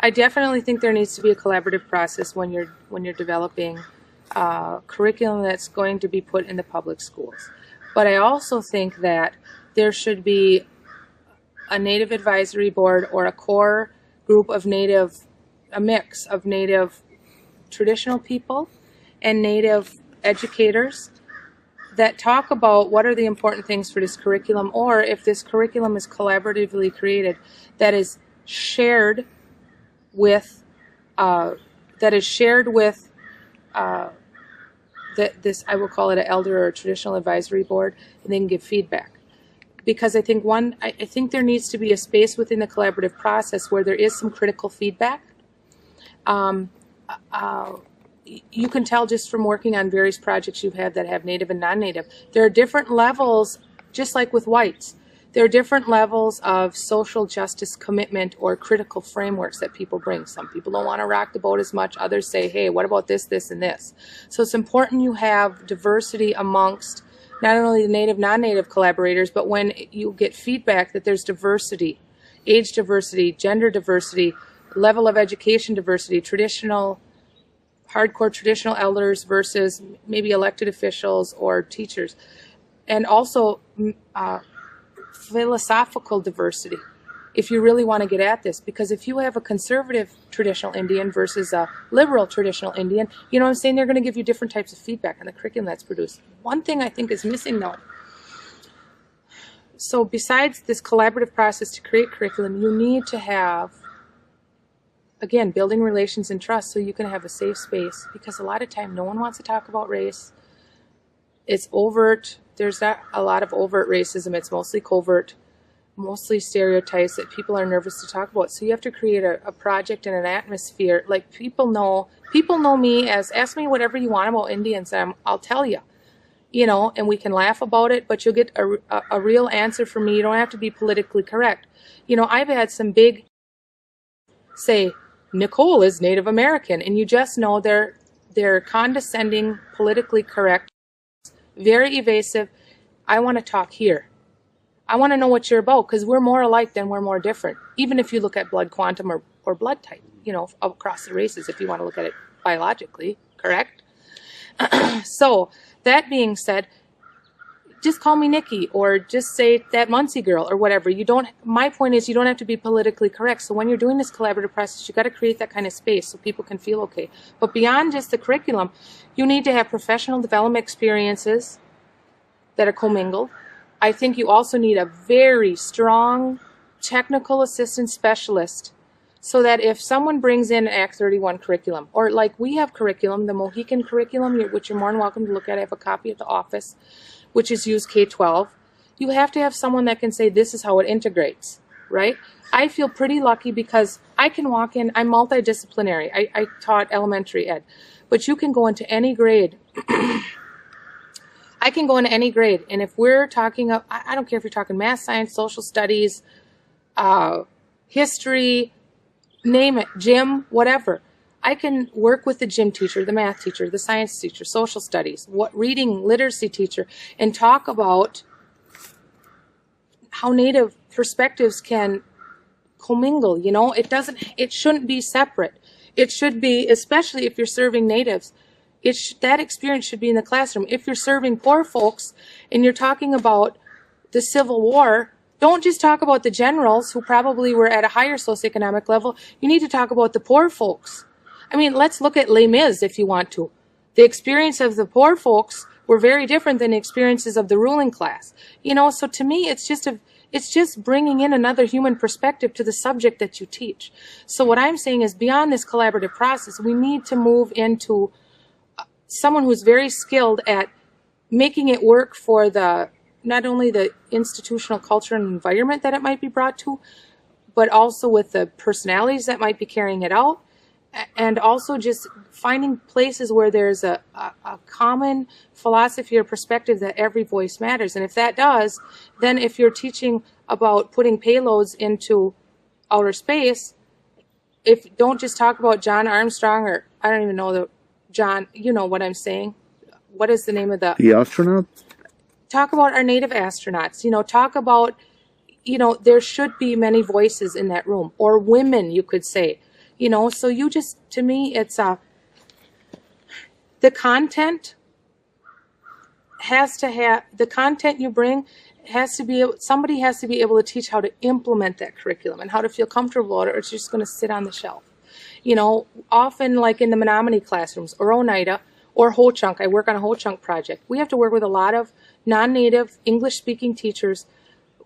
I definitely think there needs to be a collaborative process when you're developing curriculum that's going to be put in the public schools. But I also think that there should be a Native advisory board or a core group of a mix of Native traditional people and Native educators that talk about what are the important things for this curriculum, or if this curriculum is collaboratively created, that is shared with this, I will call it an elder or a traditional advisory board, and they can give feedback. Because I think there needs to be a space within the collaborative process where there is some critical feedback. You can tell just from working on various projects you've had that have Native and non-Native, there are different levels, just like with whites. There are different levels of social justice commitment or critical frameworks that people bring. Some people don't want to rock the boat as much. Others say, hey, what about this, this, and this? So it's important you have diversity amongst not only the Native, non-Native collaborators, but when you get feedback that there's diversity, age diversity, gender diversity, level of education diversity, hardcore traditional elders versus maybe elected officials or teachers, and also philosophical diversity, if you really want to get at this. Because if you have a conservative traditional Indian versus a liberal traditional Indian, you know what I'm saying, they're going to give you different types of feedback on the curriculum that's produced. One thing I think is missing though, so besides this collaborative process to create curriculum, you need to have, again, building relations and trust so you can have a safe space, because a lot of time no one wants to talk about race. It's overt. There's not a lot of overt racism. It's mostly covert, mostly stereotypes that people are nervous to talk about. So you have to create a project and an atmosphere. Like people know me as, ask me whatever you want about Indians and I'll tell you, you know, and we can laugh about it, but you'll get a real answer from me. You don't have to be politically correct. You know, I've had some big say, Nicole is Native American, and you just know they're condescending, politically correct, very evasive. I want to talk here. I want to know what you're about, because we're more alike than we're more different, even if you look at blood quantum or blood type, you know, across the races, if you want to look at it biologically, correct? So that being said, just call me Nikki, or just say that Muncie girl, or whatever. My point is, you don't have to be politically correct. So when you're doing this collaborative process, you got to create that kind of space so people can feel okay. But beyond just the curriculum, you need to have professional development experiences that are commingled. I think you also need a very strong technical assistant specialist, so that if someone brings in an Act 31 curriculum, or like we have curriculum, the Mohican curriculum, which you're more than welcome to look at, I have a copy at the office, which is used K-12, you have to have someone that can say this is how it integrates, right? I feel pretty lucky because I can walk in, I'm multidisciplinary. I taught elementary ed, but you can go into any grade. I can go into any grade, and if we're talking, I don't care if you're talking math, science, social studies, history, name it, gym, whatever. I can work with the gym teacher, the math teacher, the science teacher, social studies, reading literacy teacher, and talk about how Native perspectives can commingle. You know, it shouldn't be separate. It should be, especially if you're serving Natives, that experience should be in the classroom. If you're serving poor folks and you're talking about the Civil War, don't just talk about the generals who probably were at a higher socioeconomic level. You need to talk about the poor folks. I mean, let's look at Les Mis if you want to. The experience of the poor folks were very different than the experiences of the ruling class. You know, so to me, it's just bringing in another human perspective to the subject that you teach. So what I'm saying is, beyond this collaborative process, we need to move into someone who's very skilled at making it work for not only the institutional culture and environment that it might be brought to, but also with the personalities that might be carrying it out. And also just finding places where there's a common philosophy or perspective that every voice matters. And if that does, then if you're teaching about putting payloads into outer space, don't just talk about John Armstrong, or I don't even know John, you know what I'm saying. What is the name of the astronaut? Talk about our Native astronauts, you know, talk about, you know, there should be many voices in that room, or women, you could say. You know, so you just, to me, it's the content has to have, the content you bring has to be, somebody has to be able to teach how to implement that curriculum and how to feel comfortable with it, or it's just going to sit on the shelf. You know, often like in the Menominee classrooms or Oneida or Ho-Chunk, I work on a Ho-Chunk project. We have to work with a lot of non-native English-speaking teachers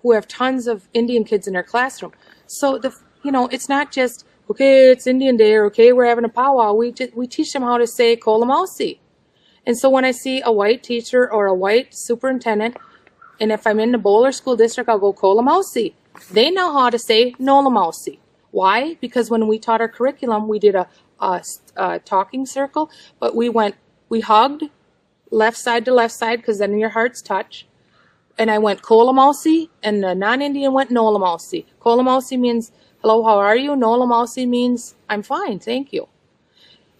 who have tons of Indian kids in their classroom. So, you know, it's not just, okay, it's Indian Day, or okay, we're having a powwow. We teach them how to say Kolamausi. And so when I see a white teacher or a white superintendent, and if I'm in the Bowler School District, I'll go Kolamausi. They know how to say Nolamausi. Why? Because when we taught our curriculum, we did a talking circle, but we hugged left side to left side, because then your hearts touch. And I went Kolamausi, and the non-Indian went Nolamausi. Kolamausi means, hello, how are you? Nolamausi means, I'm fine, thank you.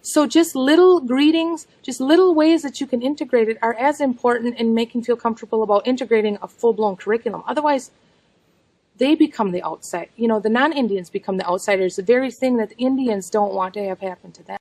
So just little greetings, just little ways that you can integrate it are as important in making feel comfortable about integrating a full-blown curriculum. Otherwise, they become the outside. You know, the non-Indians become the outsiders, the very thing that the Indians don't want to have happen to them.